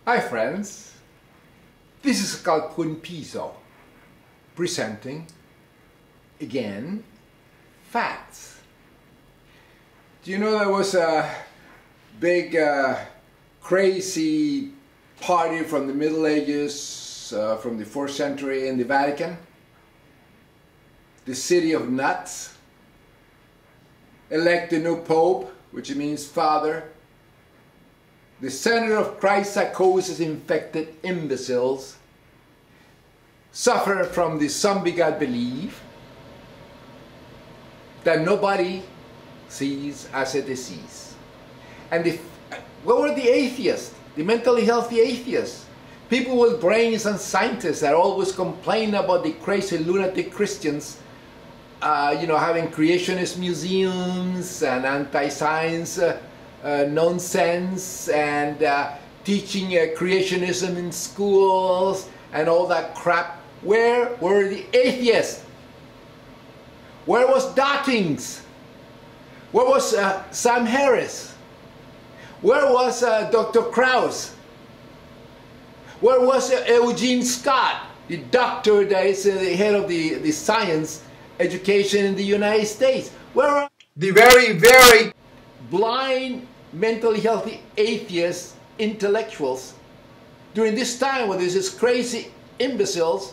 Hi friends, this is Calcun Piso presenting again facts. Do you know there was a big crazy party from the Middle Ages, from the 4th century in the Vatican? The city of nuts, elect a new pope, which means father. The center of ChristPsychosis infected imbeciles suffer from the zombie-god belief that nobody sees as a disease. And what were the atheists? The mentally healthy atheists? People with brains and scientists that always complain about the crazy lunatic Christians having creationist museums and anti-science nonsense and teaching creationism in schools and all that crap. Where were the atheists? Where was Dawkins? Where was Sam Harris? Where was Dr. Krauss? Where was Eugene Scott, the doctor that is the head of the science education in the United States? Where are the very, very blind, mentally healthy atheist intellectuals during this time when there's this crazy imbeciles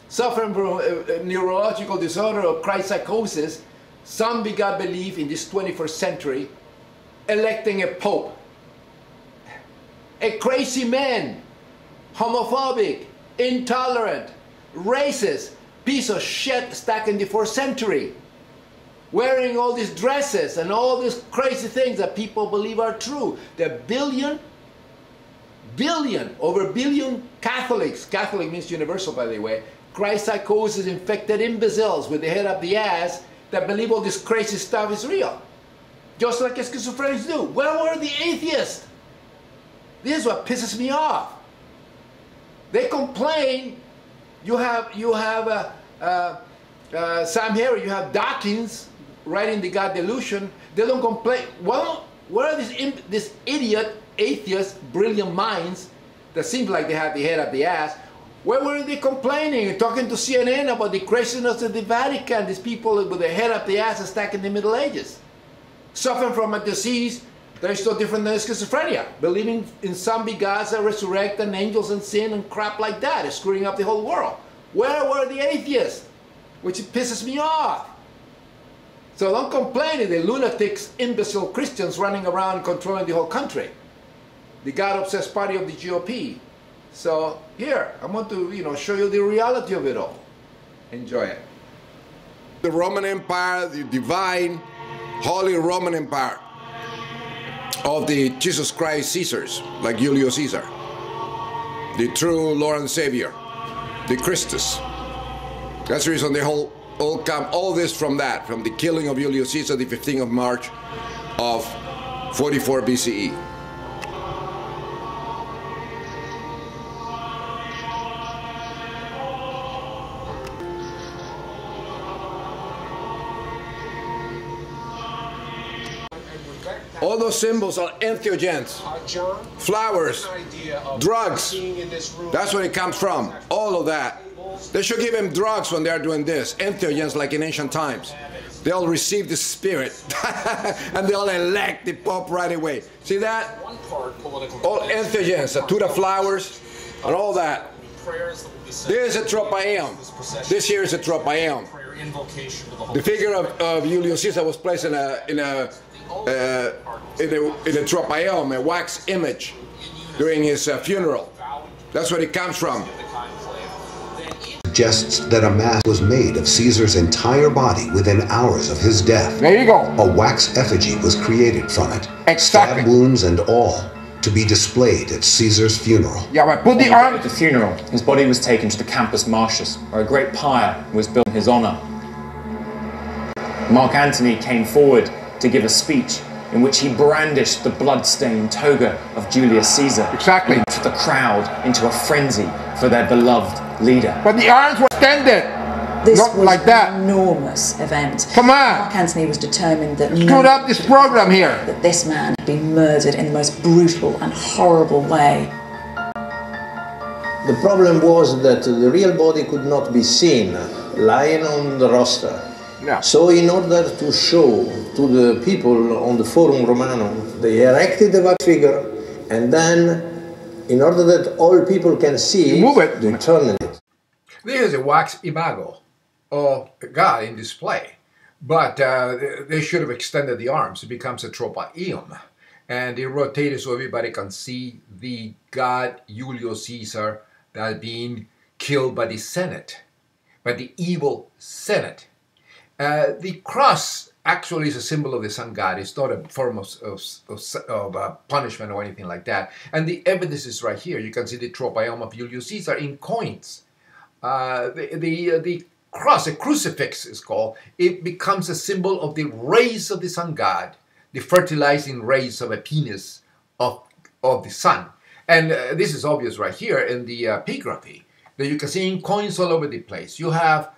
suffering from a neurological disorder of ChristPsychosis, zombie-god belief in this 21st century, electing a pope? A crazy man, homophobic, intolerant, racist, piece of shit stuck in the 4th century, wearing all these dresses and all these crazy things that people believe are true. There are over a billion Catholics, Catholic means universal by the way, ChristPsychosis infected imbeciles with the head up the ass that believe all this crazy stuff is real. Just like schizophrenics do. Where were the atheists? This is what pisses me off. They complain. You have Sam Harris, you have Dawkins writing the God Delusion. They don't complain. Well, where are these idiot atheist brilliant minds that seem like they have the head up the ass? Where were they complaining and talking to CNN about the craziness of the Vatican? These people with their head up the ass and stuck in the Middle Ages, suffering from a disease that is no different than schizophrenia, believing in zombie gods that resurrect and angels and sin and crap like that, screwing up the whole world. Where were the atheists? Which pisses me off. So don't complain if the lunatics, imbecile Christians running around controlling the whole country. The God-obsessed party of the GOP. So here, I want to show you the reality of it all. Enjoy it. The Roman Empire, the divine, holy Roman Empire of the Jesus Christ Caesars, like Julius Caesar, the true Lord and Savior, the Christus. That's the reason they all come, all this from that, from the killing of Julius Caesar, the 15th of March of 44 BCE. All those symbols are entheogens, flowers, drugs. That's where it comes from, all of that. They should give him drugs when they're doing this, entheogens like in ancient times. They'll receive the spirit and they'll elect the Pope right away. See that? All entheogens, satura flowers and all that. This is a tropaeum. This here is a tropaeum. The figure of Julius Caesar was placed in a tropaeum, a wax image, during his funeral. That's where it comes from. Suggests that a mask was made of Caesar's entire body within hours of his death. There you go. A wax effigy was created from it, exactly. Stab wounds and all, to be displayed at Caesar's funeral. Yeah, but put the arm. At the funeral, his body was taken to the Campus Martius, where a great pyre was built in his honor. Mark Antony came forward to give a speech in which he brandished the blood-stained toga of Julius Caesar. Exactly. And put the crowd into a frenzy for their beloved leader. But the arms were extended. This Not was like that. an enormous event. Come on. Mark Antony was determined that screwed up this program here. That this man had been murdered in the most brutal and horrible way. The problem was that the real body could not be seen, lying on the rostra. Yeah. So in order to show to the people on the Forum Romanum, they erected the wax figure, and then, in order that all people can see move it, they turn it. This is a wax imago of God in display, but they should have extended the arms. It becomes a tropaeum, and it rotated so everybody can see the God Julius Caesar that being killed by the Senate, by the evil Senate. The cross actually is a symbol of the sun god. It's not a form of punishment or anything like that. And the evidence is right here. You can see the tropaeum of Julius Caesar in coins. The cross, a crucifix is called, it becomes a symbol of the rays of the sun god, the fertilizing rays of a penis of the sun. And this is obvious right here in the epigraphy, that you can see in coins all over the place. You have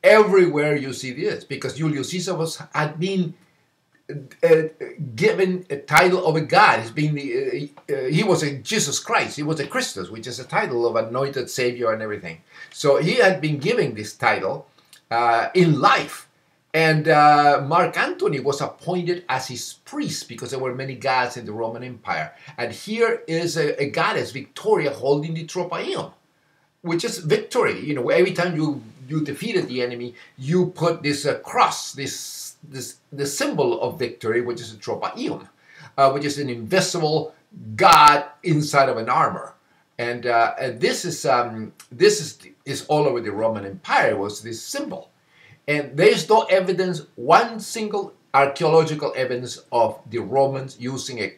everywhere you see this, because Julius Caesar had been given a title of a god. He was a Jesus Christ. He was a Christus, which is a title of anointed savior and everything. So he had been given this title in life. And Mark Antony was appointed as his priest, because there were many gods in the Roman Empire. And here is a goddess, Victoria, holding the tropaeum, which is victory. You know, every time you defeated the enemy, you put this cross, the symbol of victory, which is a tropaeum, which is an invisible god inside of an armor. And this is all over the Roman Empire, was this symbol. And there's no evidence, one single archaeological evidence of the Romans using a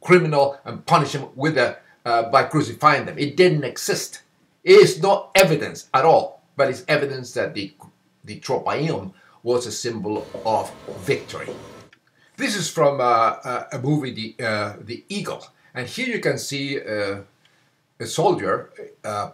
criminal and punish him with by crucifying them. It didn't exist. It is no evidence at all, but it's evidence that the tropaeum was a symbol of victory. This is from a movie, The Eagle, and here you can see a soldier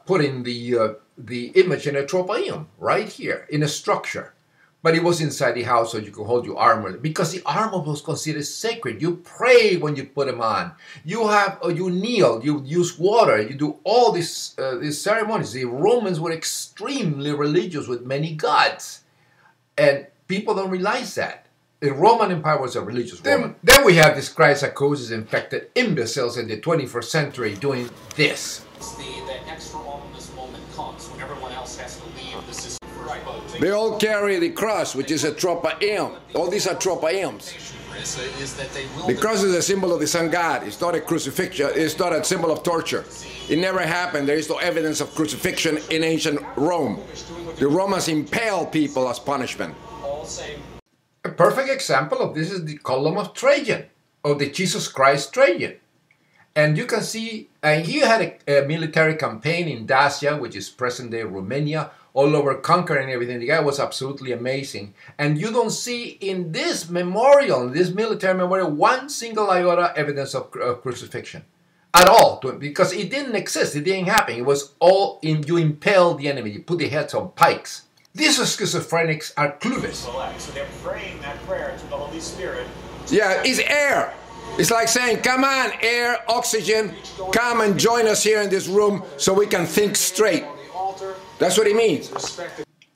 putting the image in a tropaeum right here in a structure. But it was inside the house, so you could hold your armor, because the armor was considered sacred. You pray when you put them on. You kneel. You use water. You do all these ceremonies. The Romans were extremely religious with many gods, and people don't realize that. The Roman Empire was a religious Roman. Then we have this ChristPsychosis infected imbeciles in the 21st century doing this. The extra-ominous moment comes when everyone else has to leave the system. They all carry the cross, which is a tropaeum. All these are tropaeums. The cross is a symbol of the sun god. It's not a crucifixion. It's not a symbol of torture. It never happened. There is no evidence of crucifixion in ancient Rome. The Romans impaled people as punishment. A perfect example of this is the column of Trajan, of the Jesus Christ Trajan. And you can see, he had a military campaign in Dacia, which is present-day Romania, all over conquering everything. The guy was absolutely amazing. And you don't see in this memorial, this military memorial, one single iota evidence of crucifixion. At all, because it didn't exist, it didn't happen. It was all, you impaled the enemy, you put the heads on pikes. These schizophrenics are clueless. So they're praying that prayer to the Holy Spirit. Yeah, it's air. It's like saying, come on, air, oxygen, come and join us here in this room so we can think straight. That's what it means.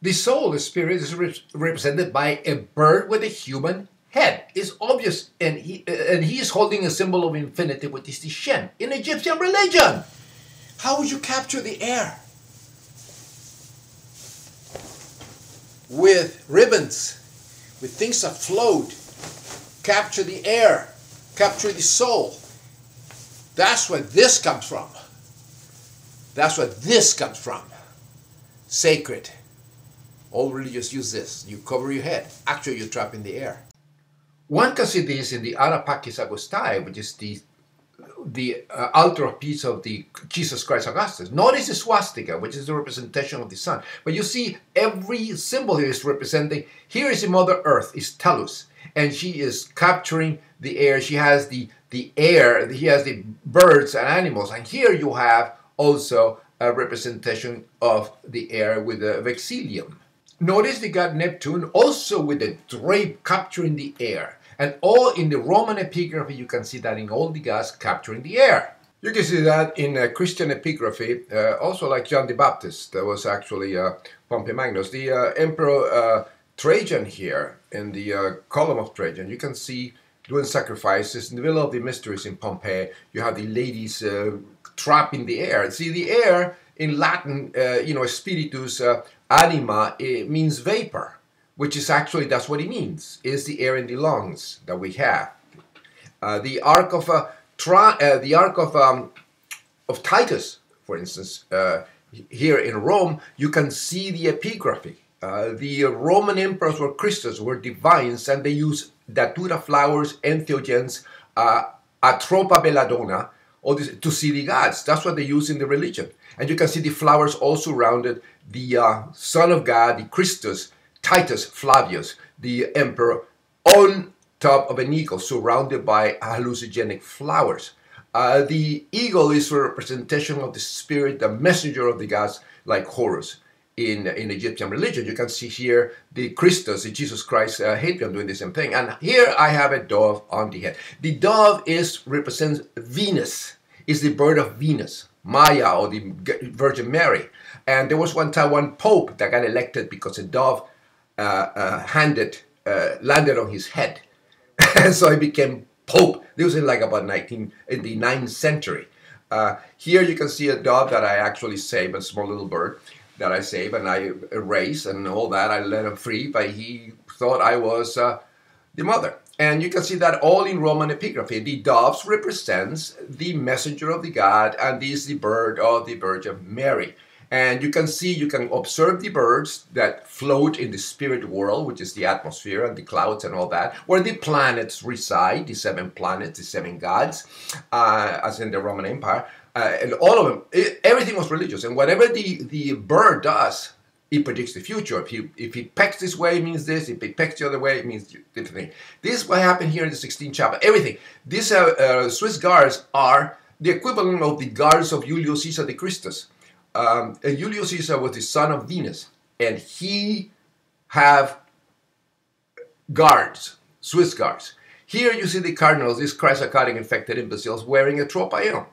The soul, the spirit, is represented by a bird with a human head. It's obvious, and he is holding a symbol of infinity, which is the Shen, in Egyptian religion. How would you capture the air? With ribbons, with things that float. Capture the air, capture the soul. That's where this comes from. That's where this comes from. Sacred. All religions use this. You cover your head. Actually, you're trapped in the air. One can see this in the PAPACY Augustai, which is the altar of peace of the Jesus Christ Augustus. Notice the swastika, which is the representation of the sun. But you see, every symbol here is representing. Here is the Mother Earth, is Tellus, and she is capturing the air. She has the air. He has the birds and animals, and here you have also a representation of the air with the vexillium. Notice the god Neptune also with the drape capturing the air. And all in the Roman epigraphy, you can see that in all the gods capturing the air. You can see that in Christian epigraphy, also like John the Baptist, that was actually Pompey Magnus. The Emperor Trajan here, in the column of Trajan, you can see doing sacrifices in the middle of the mysteries in Pompeii. You have the ladies trapped in the air. See, the air in Latin, you know, spiritus anima, it means vapor, which is actually, that's what it means, is the air in the lungs that we have. The Ark of Titus, for instance, here in Rome, you can see the epigraphy. The Roman emperors were Christians, were divines, and they used datura flowers, entheogens, atropa belladonna, all this, to see the gods. That's what they use in the religion. And you can see the flowers all surrounded the Son of God, the Christus, Titus Flavius, the emperor, on top of an eagle surrounded by hallucinogenic flowers. The eagle is a representation of the spirit, the messenger of the gods, like Horus in Egyptian religion. You can see here the Christus, the Jesus Christ, Hadrian doing the same thing. And here I have a dove on the head. The dove represents Venus, is the bird of Venus, Maya, or the Virgin Mary. And there was one time one pope that got elected because a dove landed on his head. And so he became pope. This was in like about in the 9th century. Here you can see a dove that I actually saved, a small little bird that I saved, and I raised and all that. I let him free, but he thought I was the mother. And you can see that all in Roman epigraphy. The doves represents the messenger of the God, and this is the bird of the Virgin Mary. And you can see, you can observe the birds that float in the spirit world, which is the atmosphere and the clouds and all that, where the planets reside, the 7 planets, the 7 gods, as in the Roman Empire. And all of them, everything was religious. And whatever the bird does, it predicts the future. If he pecks this way, it means this. If he pecks the other way, it means different thing. This is what happened here in the 16th chapter. Everything. These Swiss guards are the equivalent of the guards of Julius Caesar the Christus. Julius Caesar was the son of Venus, and he have guards, Swiss guards. Here you see the cardinals, these Christ-psychotic infected imbeciles, wearing a tropaeum,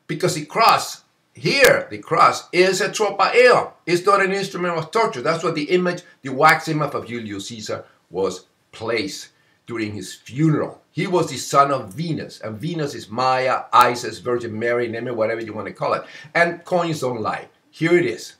because the cross, here, the cross is a tropaeum. It's not an instrument of torture. That's what the image, the wax image of Julius Caesar was placed during his funeral. He was the son of Venus, and Venus is Maya, Isis, Virgin Mary, name it, whatever you want to call it. And coins don't lie. Here it is.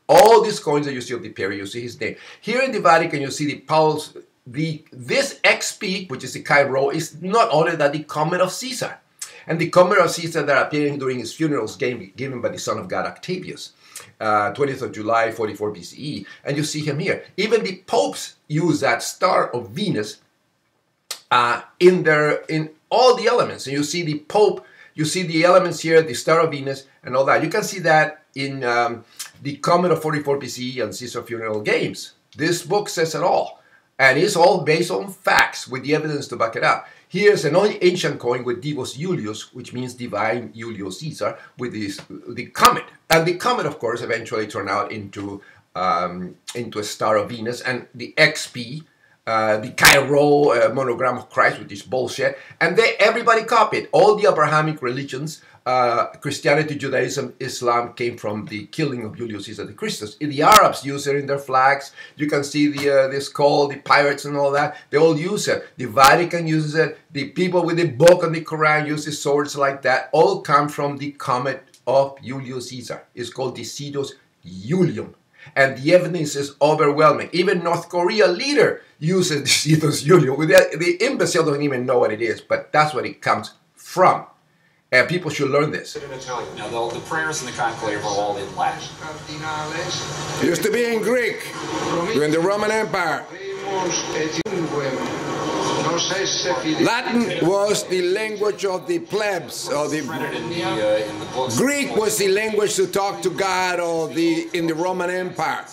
All these coins that you see of the period, you see his name. Here in the Vatican, you see the Paul's, this XP, which is the Chi-Rho, is not other than the comet of Caesar. And the comet of Caesar that appearing during his funerals given by the Son of God, Octavius, 20th of July, 44 BCE. And you see him here. Even the popes use that star of Venus in all the elements. And you see the Pope, you see the elements here, the star of Venus, and all that. You can see that in the comet of 44 BCE and Caesar funeral games. This book says it all. And it's all based on facts with the evidence to back it up. Here's an ancient coin with Divus Julius, which means divine Julius Caesar, with the comet. And the comet, of course, eventually turned out into a star of Venus, and the XP, the Chi-Rho monogram of Christ, which is bullshit, and everybody copied. All the Abrahamic religions, Christianity, Judaism, Islam, came from the killing of Julius Caesar the Christus. The Arabs use it in their flags. You can see the skull, the pirates and all that. They all use it. The Vatican uses it. The people with the book and the Quran use the swords like that. All come from the comet of Julius Caesar. It's called the Sidus Julium. And the evidence is overwhelming. Even North Korea leader uses the Sidus Julium. The imbecile don't even know what it is, but that's what it comes from. And people should learn this. In Italian. Now, the prayers in the conclave are all in Latin. It used to be in Greek during the Roman Empire. Latin was the language of the plebs, or the Greek was the language to talk to God, or in the Roman Empire,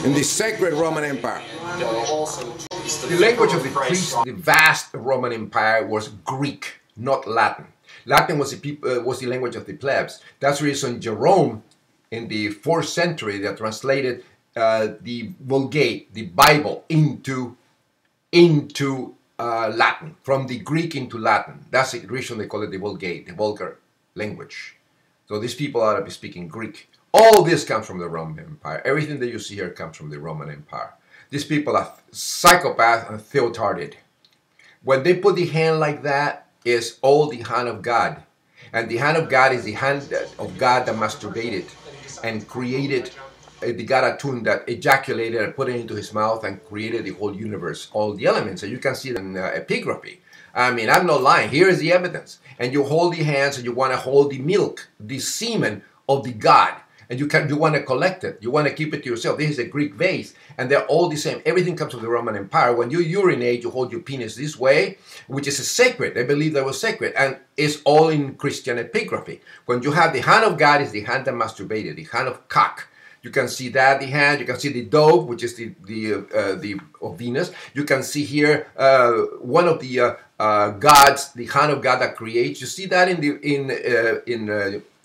in the sacred Roman Empire. The language of the priests, the vast Roman Empire, was Greek, not Latin. Latin was the language of the plebs. That's the reason Jerome, in the 4th century, that translated the Vulgate, the Bible, into Latin, from the Greek into Latin. That's the reason they call it the Vulgate, the Vulgar language. So these people ought to be speaking Greek. All this comes from the Roman Empire. Everything that you see here comes from the Roman Empire. These people are psychopaths and theotarded. When they put the hand like that, it's all the hand of God. And the hand of God is the hand of God that masturbated and created the God attuned that ejaculated and put it into his mouth and created the whole universe, all the elements. And you can see it in epigraphy. I mean, I'm not lying. Here is the evidence. And you hold the hands and you want to hold the milk, the semen of the God. And you want to collect it. You want to keep it to yourself. This is a Greek vase, and they're all the same. Everything comes from the Roman Empire. When you urinate, you hold your penis this way, which is sacred. They believe that was sacred, and it's all in Christian epigraphy. When you have the hand of God, is the hand that masturbated, the hand of cock. You can see that the hand. You can see the dove, which is the of Venus. You can see here one of the gods, the hand of God that creates. You see that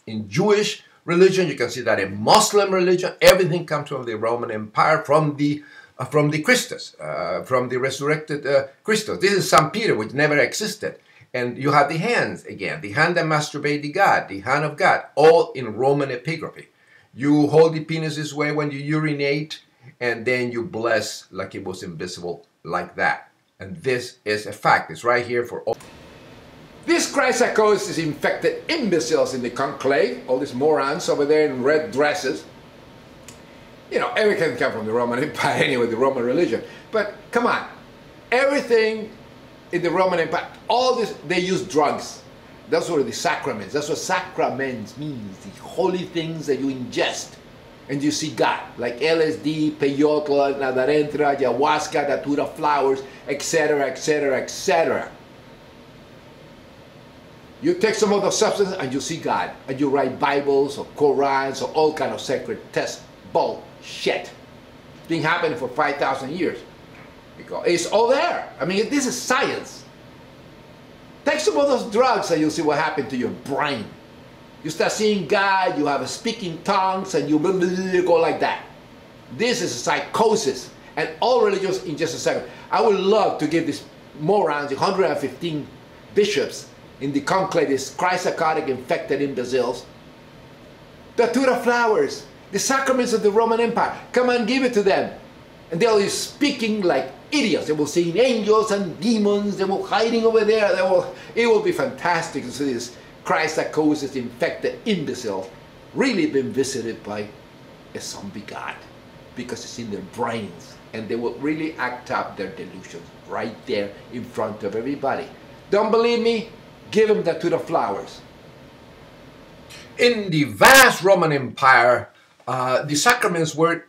in Jewish religion. You can see that in Muslim religion. Everything comes from the Roman Empire, from the Christus, from the resurrected Christus. This is St. Peter, which never existed. And you have the hands again, the hand that masturbate the God, the hand of God, all in Roman epigraphy. You hold the penis this way when you urinate, and then you bless like it was invisible, like that. And this is a fact. It's right here for all. These ChristPsychosis infected imbeciles in the conclave, all these morons over there in red dresses. You know, everything comes from the Roman Empire anyway, the Roman religion. But come on, everything in the Roman Empire, all this, they use drugs. That's what the sacraments, that's what sacraments means, the holy things that you ingest and you see God, like LSD, peyote, nadarendra, ayahuasca, datura flowers, etc., etc., etc. You take some of those substances and you see God, and you write Bibles or Korans or all kind of sacred text bullshit. It's been happening for 5,000 years. Because it's all there. I mean, this is science. Take some of those drugs and you'll see what happened to your brain. You start seeing God, you have a speaking tongues, and you go like that. This is a psychosis. And all religions in just a second. I would love to give these morons, 115 bishops, in the conclave, these Christ-psychotic infected imbeciles, datura flowers, the sacraments of the Roman Empire. Come and give it to them. And they'll be speaking like idiots. They will see angels and demons. They will hiding over there. It will be fantastic to see this Christ-psychosis infected imbeciles really been visited by a zombie God, because it's in their brains. And they will really act up their delusions right there in front of everybody. Don't believe me? Give them that to the flowers. In the vast Roman Empire, the sacraments were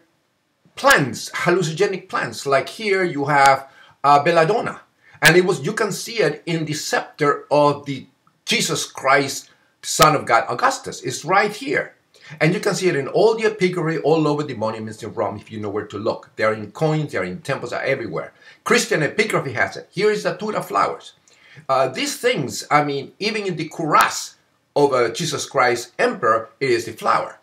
plants, hallucinogenic plants. Like here you have belladonna. And it was, you can see it in the scepter of the Jesus Christ, Son of God, Augustus. It's right here. And you can see it in all the epigraphy all over the monuments in Rome if you know where to look. They're in coins, they're in temples, they're everywhere. Christian epigraphy has it. Here is the datura flowers. These things, I mean, even in the cuirass of Jesus Christ Emperor, it is the flower.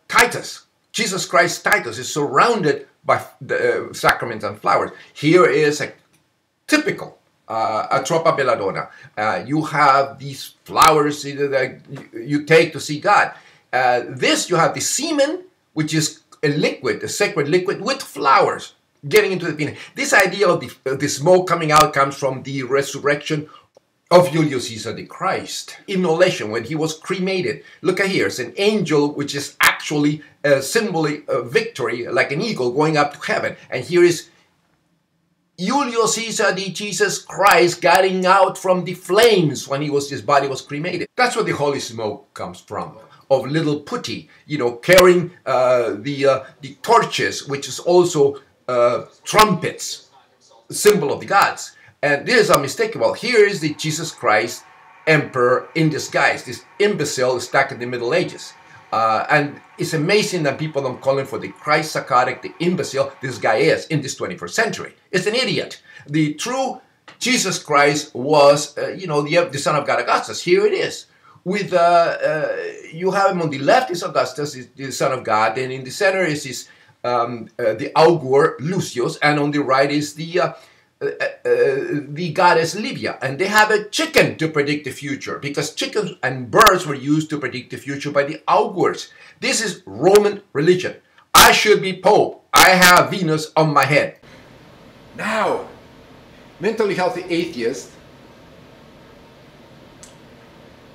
Titus, Jesus Christ Titus is surrounded by the sacraments and flowers. Here is a typical Atropa belladonna. You have these flowers that you take to see God. This, you have the semen, which is a liquid, a sacred liquid with flowers getting into the penis. This idea of the smoke coming out comes from the resurrection of Julius Caesar the Christ. Immolation, when he was cremated. Look at here, it's an angel which is actually a symbol of victory, like an eagle going up to heaven. And here is Julius Caesar the Jesus Christ getting out from the flames when his body was cremated. That's where the holy smoke comes from. Of little putty, you know, carrying the torches, which is also trumpets, symbol of the gods. And this is unmistakable. Here is the Jesus Christ Emperor in disguise, this imbecile stuck in the Middle Ages. And it's amazing that people don't call him for the Christ psychotic, the imbecile this guy is in this 21st century. It's an idiot. The true Jesus Christ was, you know, the Son of God Augustus. Here it is. With you have him on the left is Augustus, is the Son of God, and in the center is his the augur Lucius, and on the right is the the goddess Livia, and they have a chicken to predict the future, because chickens and birds were used to predict the future by the augurs. This is Roman religion. I should be Pope. I have Venus on my head. Now, mentally healthy atheists,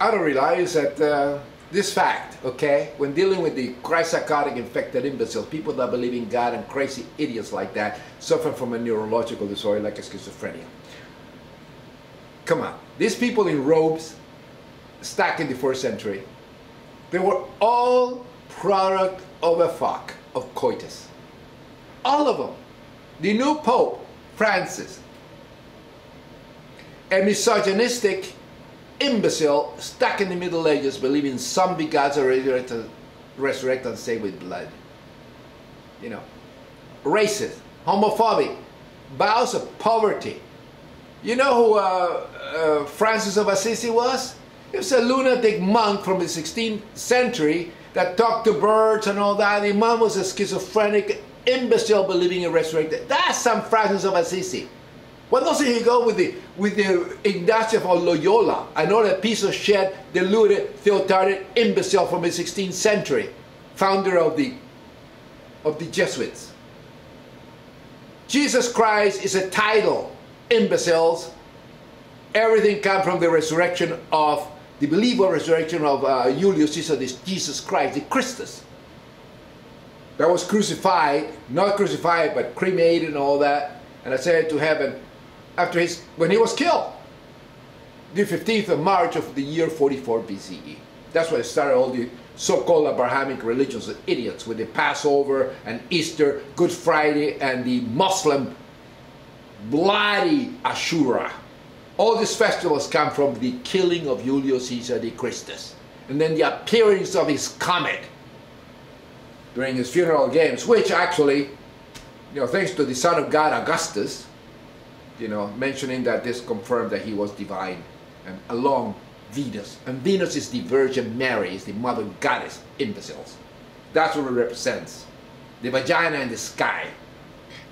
I don't realize that this fact, okay, when dealing with the Christ-psychotic infected imbeciles, people that believe in God and crazy idiots like that, suffer from a neurological disorder like a schizophrenia. Come on, these people in robes, stacked in the 4th century, they were all product of a fuck, of coitus. All of them. The new Pope, Francis, a misogynistic imbecile stuck in the Middle Ages, believing zombie gods are resurrect and saved with blood. You know, racist, homophobic, vows of poverty. You know who Francis of Assisi was? He was a lunatic monk from the 16th century that talked to birds and all that. The man was a schizophrenic imbecile believing in resurrected. That's San Francis of Assisi. Why doesn't he go with the Ignatius of Loyola, another piece of shit, deluded, theotarded imbecile from the 16th century, founder of the Jesuits? Jesus Christ is a title, imbeciles. Everything comes from the resurrection of, the believable resurrection of Julius Caesar, this Jesus Christ, the Christus, that was crucified, not crucified, but cremated and all that, and ascended to heaven after when he was killed, the 15th of March of the year 44 BCE. That's what started all the so-called Abrahamic religions of idiots with the Passover and Easter, Good Friday, and the Muslim bloody Ashura. All these festivals come from the killing of Julius Caesar the Christus, and then the appearance of his comet during his funeral games, which actually, you know, thanks to the Son of God Augustus, you know, mentioning that this confirmed that he was divine, and along Venus. And Venus is the Virgin Mary, is the mother goddess, imbeciles. That's what it represents. The vagina in the sky.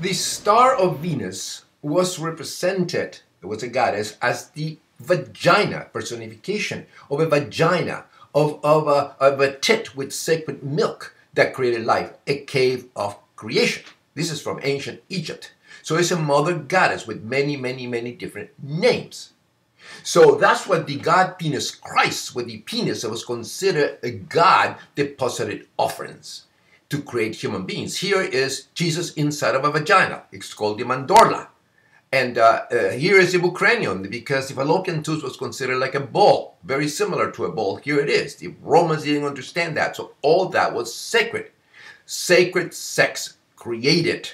The star of Venus was represented, it was a goddess, as the vagina, personification of a vagina, of a tit with sacred milk that created life, a cave of creation. This is from ancient Egypt. So it's a mother goddess with many, many, many different names. So that's what the god penis Christ, with the penis that was considered a god, deposited offerings to create human beings. Here is Jesus inside of a vagina. It's called the mandorla. And here is the bucranium, because the fallopian tube was considered like a ball, very similar to a ball. Here it is. The Romans didn't understand that. So all that was sacred. Sacred sex created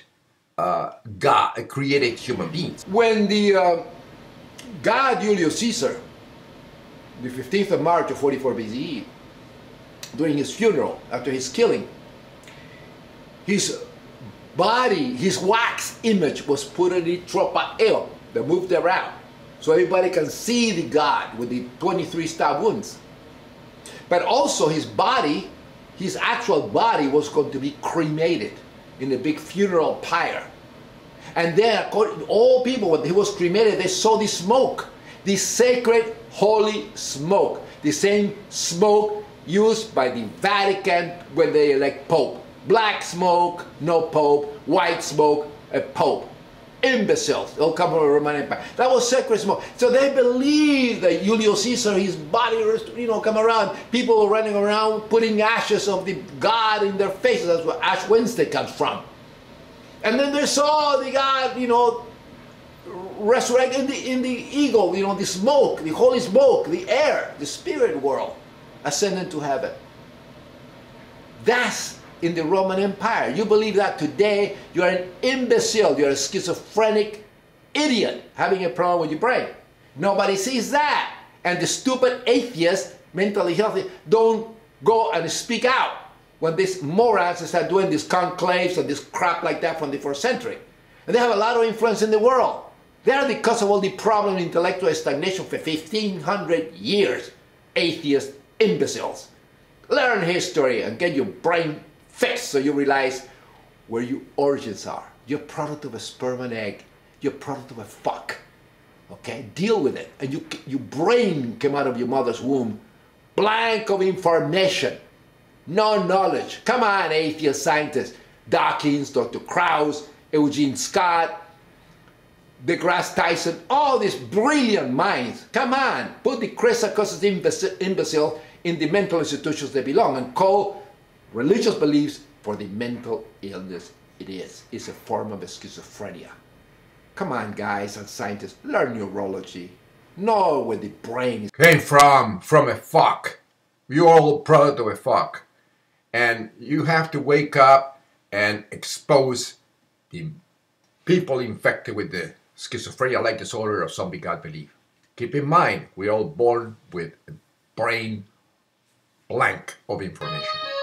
God, created human beings. When the god Julius Caesar, the 15th of March of 44 BCE, during his funeral, after his killing, his body, his wax image was put in the tropaeo that moved around, so everybody can see the god with the 23 stab wounds. But also his body, his actual body, was going to be cremated in a big funeral pyre. And then, according to all people, when he was cremated, they saw the smoke, the sacred holy smoke, the same smoke used by the Vatican when they elect Pope. Black smoke, no Pope. White smoke, a Pope. Imbeciles, they'll come from the Roman Empire. That was sacred smoke. So they believed that Julius Caesar, his body, you know, come around. People were running around putting ashes of the god in their faces. That's where Ash Wednesday comes from. And then they saw the god, you know, resurrect in the eagle, you know, the smoke, the holy smoke, the air, the spirit world, ascending to heaven. That's in the Roman Empire. You believe that today, you're an imbecile, you're a schizophrenic idiot having a problem with your brain. Nobody sees that. And the stupid atheists, mentally healthy, don't go and speak out when these morons start doing these conclaves and this crap like that from the 4th century. And they have a lot of influence in the world. They are the cause of all the problem in intellectual stagnation for 1,500 years. Atheist imbeciles. Learn history and get your brain fixed so you realize where your origins are. You're a product of a sperm and egg. You're a product of a fuck. Okay? Deal with it. And your brain came out of your mother's womb blank of information. No knowledge. Come on, atheist scientists. Dawkins, Dr. Krauss, Eugene Scott, deGrasse Tyson, all these brilliant minds. Come on, put the ChristPsychosis imbecile in the mental institutions they belong and call religious beliefs for the mental illness it is. It's a form of schizophrenia. Come on, guys and scientists, learn neurology. Know where the brain is. Came from a fuck. You're all product of a fuck. And you have to wake up and expose the people infected with the schizophrenia-like disorder of zombie God belief. Keep in mind, we're all born with a brain blank of information.